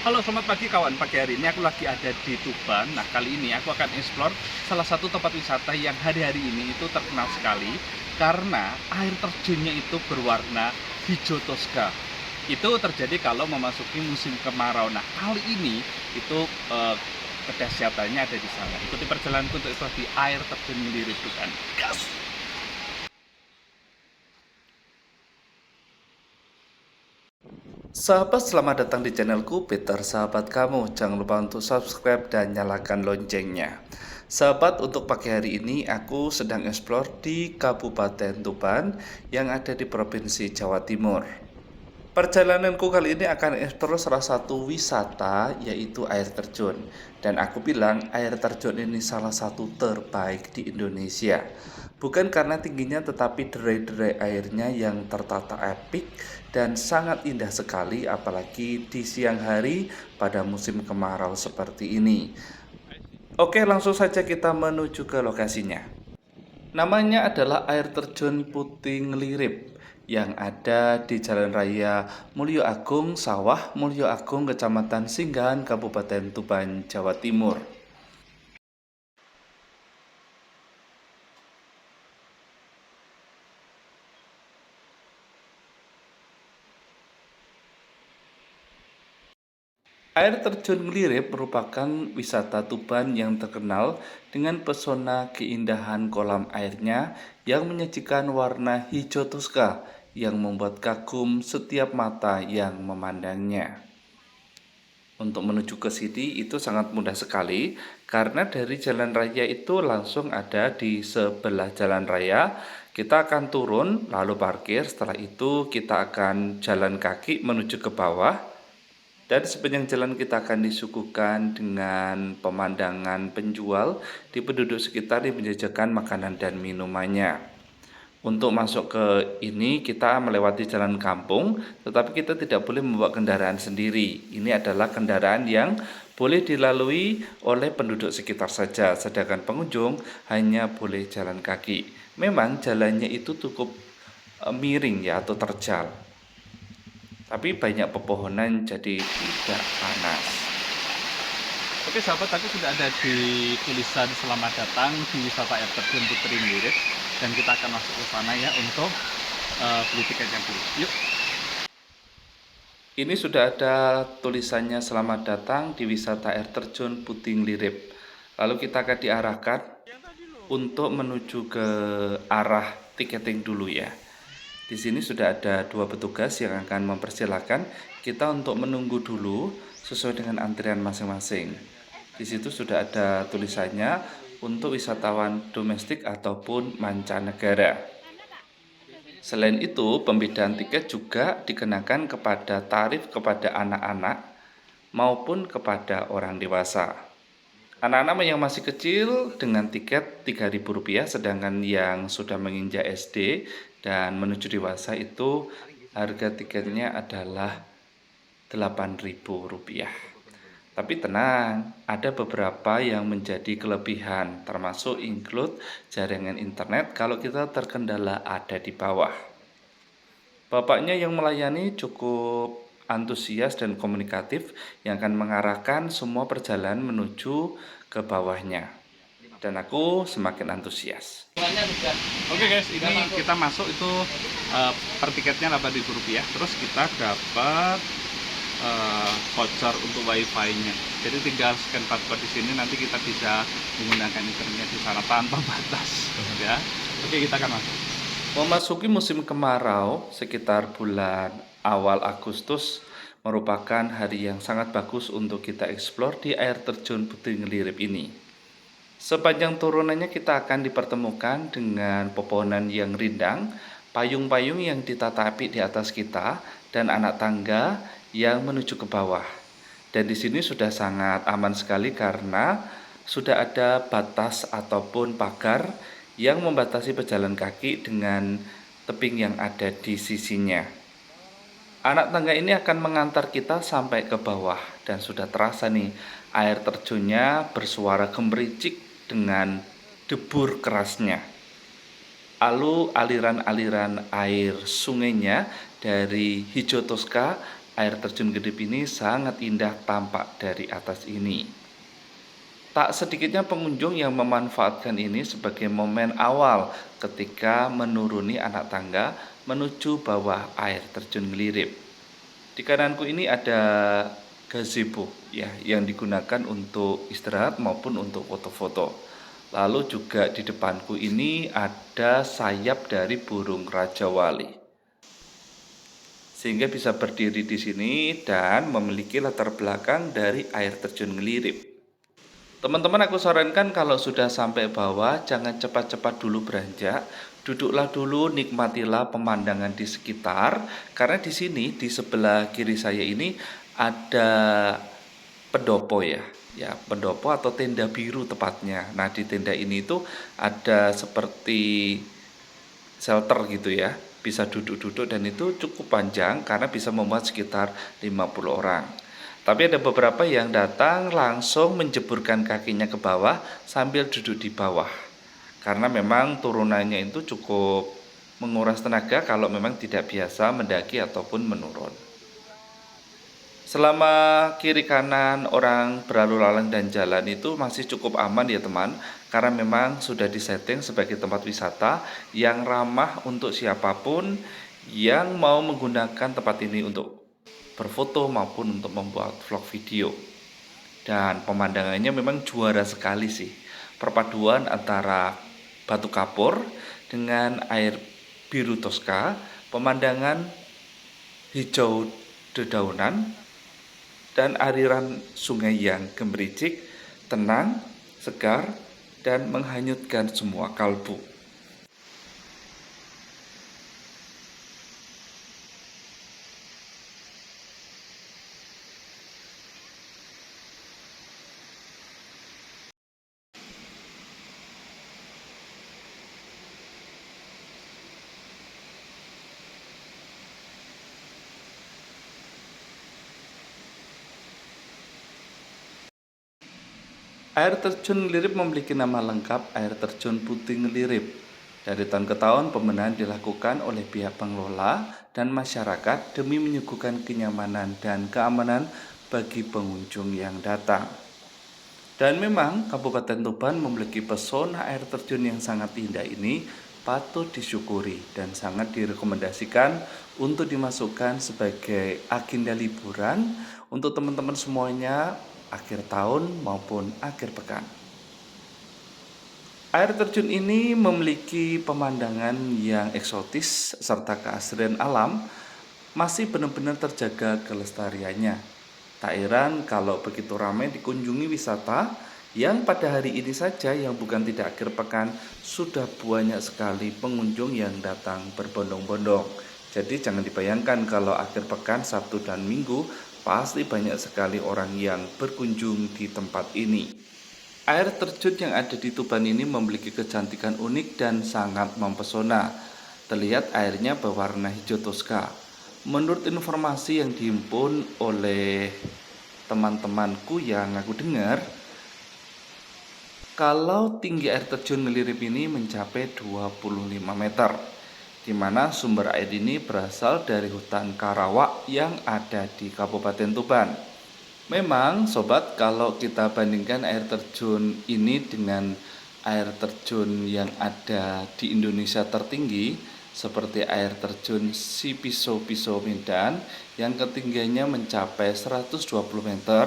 Halo, selamat pagi kawan. Pagi hari ini aku lagi ada di Tuban. Nah, kali ini aku akan explore salah satu tempat wisata yang hari-hari ini itu terkenal sekali karena air terjunnya itu berwarna hijau toska. Itu terjadi kalau memasuki musim kemarau. Nah, kali ini itu kedahsyatannya ada di sana. Ikuti perjalananku untuk explore di air terjun Ngelirip Tuban. Gas! Sahabat, selamat datang di channelku Peter Sahabat Kamu. Jangan lupa untuk subscribe dan nyalakan loncengnya. Sahabat, untuk pagi hari ini aku sedang explore di Kabupaten Tuban yang ada di Provinsi Jawa Timur. Perjalananku kali ini akan eksplor salah satu wisata, yaitu air terjun. Dan aku bilang air terjun ini salah satu terbaik di Indonesia. Bukan karena tingginya, tetapi derai-derai airnya yang tertata epik dan sangat indah sekali, apalagi di siang hari pada musim kemarau seperti ini. Oke, langsung saja kita menuju ke lokasinya. Namanya adalah air terjun Putih Ngelirip yang ada di Jalan Raya Mulyo Agung, Sawah Mulyo Agung, Kecamatan Singgahan, Kabupaten Tuban, Jawa Timur. Air terjun Ngelirip merupakan wisata Tuban yang terkenal dengan pesona keindahan kolam airnya yang menyajikan warna hijau toska yang membuat kagum setiap mata yang memandangnya. Untuk menuju ke sini itu sangat mudah sekali karena dari jalan raya itu langsung ada di sebelah jalan raya. Kita akan turun lalu parkir, setelah itu kita akan jalan kaki menuju ke bawah. Dan sepanjang jalan kita akan disuguhkan dengan pemandangan penjual di penduduk sekitar yang menjajakan makanan dan minumannya. Untuk masuk ke ini kita melewati jalan kampung, tetapi kita tidak boleh membawa kendaraan sendiri. Ini adalah kendaraan yang boleh dilalui oleh penduduk sekitar saja, sedangkan pengunjung hanya boleh jalan kaki. Memang jalannya itu cukup miring ya atau terjal, tapi banyak pepohonan jadi tidak panas. Oke sahabat, aku sudah ada di tulisan selamat datang di wisata air terjun Putri Ngelirip dan kita akan masuk ke sana ya untuk beli tiketnya dulu. Yuk. Ini sudah ada tulisannya selamat datang di wisata air terjun Putih Ngelirip. Lalu kita akan diarahkan untuk menuju ke arah tiketing dulu ya. Di sini sudah ada dua petugas yang akan mempersilahkan kita untuk menunggu dulu sesuai dengan antrian masing-masing. Di situ sudah ada tulisannya untuk wisatawan domestik ataupun mancanegara. Selain itu, pembedaan tiket juga dikenakan kepada tarif kepada anak-anak maupun kepada orang dewasa. Anak-anak yang masih kecil dengan tiket Rp3.000, sedangkan yang sudah menginjak SD dan menuju dewasa itu harga tiketnya adalah Rp8.000. Tapi tenang, ada beberapa yang menjadi kelebihan, termasuk include jaringan internet kalau kita terkendala ada di bawah. Bapaknya yang melayani cukup antusias dan komunikatif yang akan mengarahkan semua perjalanan menuju ke bawahnya. Dan aku semakin antusias. Oke guys, ini kita masuk itu per tiketnya Rp8.000. Terus kita dapat voucher untuk wifi-nya. Jadi tinggal scan barcode di sini, nanti kita bisa menggunakan internet di sana tanpa batas. Ya, oke kita akan masuk. Memasuki musim kemarau sekitar bulan awal Agustus merupakan hari yang sangat bagus untuk kita eksplor di air terjun Putih Ngelirip ini. Sepanjang turunannya kita akan dipertemukan dengan pepohonan yang rindang, payung-payung yang ditata apik di atas kita, dan anak tangga yang menuju ke bawah. Dan di sini sudah sangat aman sekali karena sudah ada batas ataupun pagar yang membatasi pejalan kaki dengan tebing yang ada di sisinya. Anak tangga ini akan mengantar kita sampai ke bawah dan sudah terasa nih air terjunnya bersuara gemericik dengan debur kerasnya. Lalu aliran-aliran air sungainya dari hijau toska Air terjun Gelirip ini sangat indah tampak dari atas ini. Tak sedikitnya pengunjung yang memanfaatkan ini sebagai momen awal ketika menuruni anak tangga menuju bawah air terjun Gelirip. Di kananku ini ada gazebo ya yang digunakan untuk istirahat maupun untuk foto-foto. Lalu juga di depanku ini ada sayap dari burung Raja Wali. Sehingga bisa berdiri di sini dan memiliki latar belakang dari air terjun Gelirip. Teman-teman, aku sarankan kalau sudah sampai bawah jangan cepat-cepat dulu beranjak. Duduklah dulu, nikmatilah pemandangan di sekitar. Karena di sini di sebelah kiri saya ini ada pendopo ya. Ya, pendopo atau tenda biru tepatnya. Nah, di tenda ini tuh ada seperti shelter gitu ya. Bisa duduk-duduk dan itu cukup panjang karena bisa memuat sekitar 50 orang. Tapi ada beberapa yang datang langsung menjeburkan kakinya ke bawah sambil duduk di bawah. Karena memang turunannya itu cukup menguras tenaga kalau memang tidak biasa mendaki ataupun menurun. Selama kiri kanan orang berlalu lalang dan jalan itu masih cukup aman ya teman. Karena memang sudah disetting sebagai tempat wisata yang ramah untuk siapapun yang mau menggunakan tempat ini untuk berfoto maupun untuk membuat vlog video. Dan pemandangannya memang juara sekali sih. Perpaduan antara batu kapur dengan air biru Tosca, pemandangan hijau dedaunan, dan aliran sungai yang gemericik, tenang, segar, dan menghanyutkan semua kalbu. Air terjun Ngelirip memiliki nama lengkap Air Terjun Putih Ngelirip. Dari tahun ke tahun pembenahan dilakukan oleh pihak pengelola dan masyarakat demi menyuguhkan kenyamanan dan keamanan bagi pengunjung yang datang. Dan memang Kabupaten Tuban memiliki pesona air terjun yang sangat indah ini patut disyukuri dan sangat direkomendasikan untuk dimasukkan sebagai agenda liburan untuk teman-teman semuanya akhir tahun maupun akhir pekan. Air terjun ini memiliki pemandangan yang eksotis serta keasrian alam masih benar-benar terjaga kelestariannya. Tak heran kalau begitu ramai dikunjungi wisata yang pada hari ini saja yang bukan tidak akhir pekan sudah banyak sekali pengunjung yang datang berbondong-bondong. Jadi jangan dibayangkan kalau akhir pekan Sabtu dan Minggu pasti banyak sekali orang yang berkunjung di tempat ini. Air terjun yang ada di Tuban ini memiliki kecantikan unik dan sangat mempesona. Terlihat airnya berwarna hijau Tosca. Menurut informasi yang dihimpun oleh teman-temanku yang aku dengar, kalau tinggi air terjun Ngelirip ini mencapai 25 meter, di mana sumber air ini berasal dari hutan Karawak yang ada di Kabupaten Tuban. Memang sobat, kalau kita bandingkan air terjun ini dengan air terjun yang ada di Indonesia tertinggi seperti air terjun Sipiso Medan yang ketinggiannya mencapai 120 meter,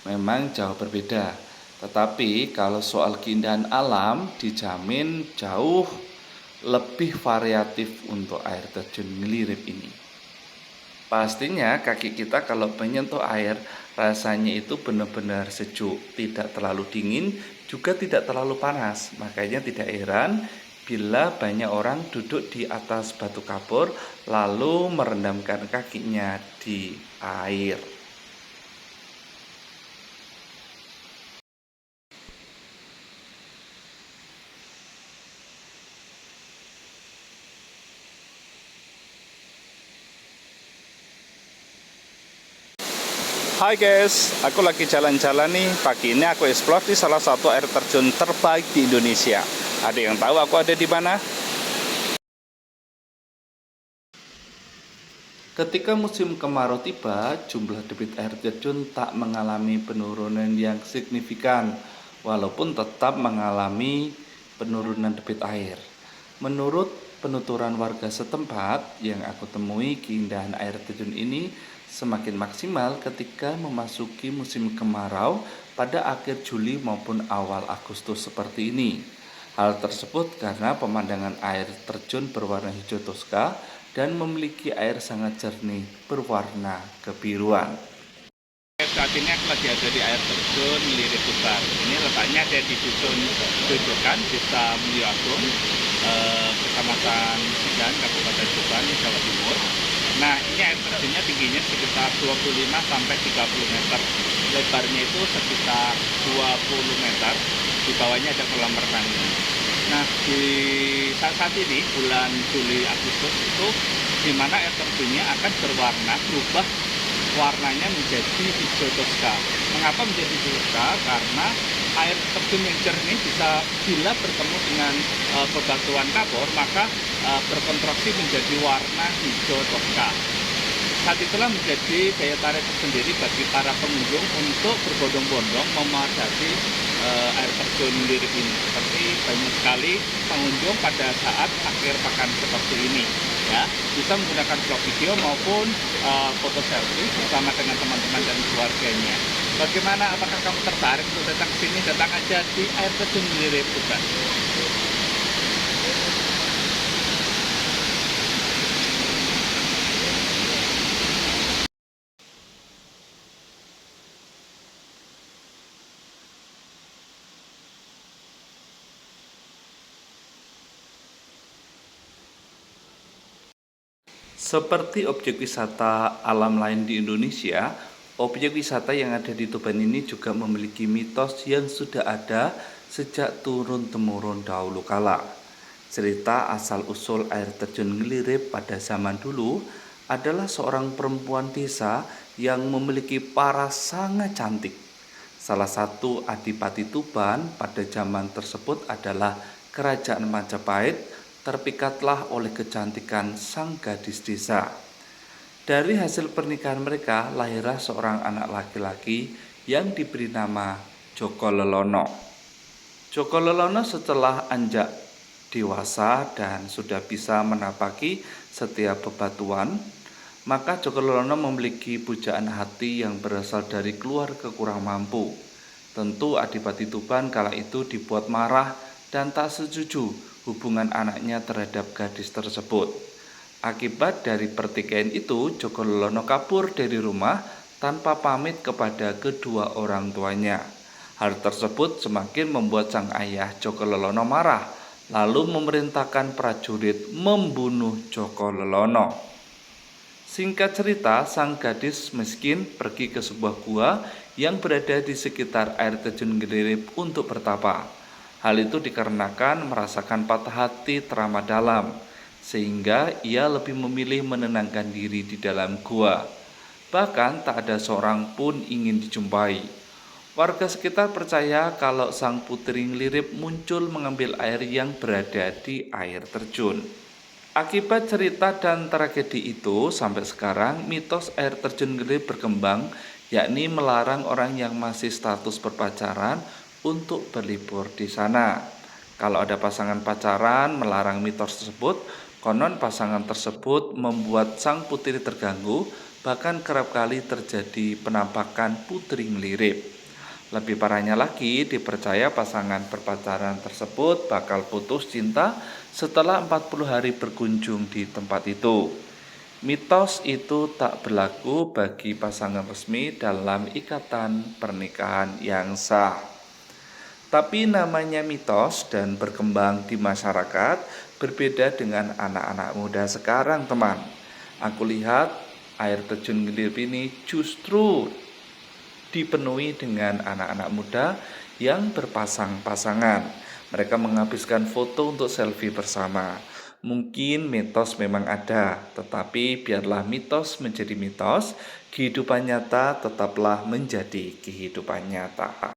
memang jauh berbeda. Tetapi kalau soal keindahan alam dijamin jauh lebih variatif untuk air terjun Ngelirip ini. Pastinya kaki kita kalau menyentuh air rasanya itu benar-benar sejuk, tidak terlalu dingin, juga tidak terlalu panas. Makanya tidak heran bila banyak orang duduk di atas batu kapur lalu merendamkan kakinya di air. Hai guys, aku lagi jalan-jalan nih. Pagi ini aku explore di salah satu air terjun terbaik di Indonesia. Ada yang tahu aku ada di mana? Ketika musim kemarau tiba, jumlah debit air terjun tak mengalami penurunan yang signifikan, walaupun tetap mengalami penurunan debit air. Menurut penuturan warga setempat yang aku temui, keindahan air terjun ini semakin maksimal ketika memasuki musim kemarau pada akhir Juli maupun awal Agustus seperti ini. Hal tersebut karena pemandangan air terjun berwarna hijau toska dan memiliki air sangat jernih berwarna kebiruan. Saat ini aku lagi ada di air terjun Lirip Tuban. Ini letaknya ada di dusun Jojokan, Desa Mulyagung, Kecamatan Sidan, Kabupaten Tuban, Jawa Timur. Nah, ini air terjunnya tingginya sekitar 25 sampai 30 meter. Lebarnya itu sekitar 20 meter. Di bawahnya ada kolam renangnya. Nah, di saat ini bulan Juli Agustus itu di mana air terjunnya akan berubah warnanya menjadi hijau toska. Mengapa menjadi hijau toska? Karena air terjun yang jernih bisa bila bertemu dengan bebatuan kapur maka berkontraksi menjadi warna hijau toska. Saat itulah menjadi daya tarik tersendiri bagi para pengunjung untuk berbondong-bondong memadati air terjun Lirip ini. Seperti banyak sekali pengunjung pada saat akhir pekan seperti ini. Ya, bisa menggunakan vlog video maupun foto selfie bersama dengan teman-teman dan keluarganya. Bagaimana? Apakah kamu tertarik untuk datang ke sini? Datang aja di air terjun Lirip Tuban. Seperti objek wisata alam lain di Indonesia, objek wisata yang ada di Tuban ini juga memiliki mitos yang sudah ada sejak turun-temurun dahulu kala. Cerita asal-usul air terjun Ngelirip pada zaman dulu adalah seorang perempuan desa yang memiliki paras sangat cantik. Salah satu adipati Tuban pada zaman tersebut adalah Kerajaan Majapahit. Terpikatlah oleh kecantikan sang gadis desa. Dari hasil pernikahan mereka lahirlah seorang anak laki-laki yang diberi nama Joko Lelono. Joko Lelono setelah anjak dewasa dan sudah bisa menapaki setiap bebatuan, maka Joko Lelono memiliki pujaan hati yang berasal dari keluarga kurang mampu. Tentu Adipati Tuban kala itu dibuat marah dan tak setuju hubungan anaknya terhadap gadis tersebut. Akibat dari pertikaian itu, Joko Lelono kabur dari rumah tanpa pamit kepada kedua orang tuanya. Hal tersebut semakin membuat sang ayah Joko Lelono marah, lalu memerintahkan prajurit membunuh Joko Lelono. Singkat cerita, sang gadis miskin pergi ke sebuah gua yang berada di sekitar air terjun Ngelirip untuk bertapa. Hal itu dikarenakan merasakan patah hati teramat dalam, sehingga ia lebih memilih menenangkan diri di dalam gua. Bahkan tak ada seorang pun ingin dijumpai. Warga sekitar percaya kalau sang putri Ngelirip muncul mengambil air yang berada di air terjun. Akibat cerita dan tragedi itu, sampai sekarang mitos air terjun Ngelirip berkembang, yakni melarang orang yang masih status berpacaran untuk berlibur di sana. Kalau ada pasangan pacaran melarang mitos tersebut, konon pasangan tersebut membuat sang putri terganggu, bahkan kerap kali terjadi penampakan putri Ngelirip. Lebih parahnya lagi, dipercaya pasangan berpacaran tersebut bakal putus cinta setelah 40 hari berkunjung di tempat itu. Mitos itu tak berlaku bagi pasangan resmi dalam ikatan pernikahan yang sah. Tapi namanya mitos dan berkembang di masyarakat berbeda dengan anak-anak muda sekarang, teman. Aku lihat air terjun Ngelirip ini justru dipenuhi dengan anak-anak muda yang berpasang-pasangan. Mereka menghabiskan foto untuk selfie bersama. Mungkin mitos memang ada, tetapi biarlah mitos menjadi mitos, kehidupan nyata tetaplah menjadi kehidupan nyata.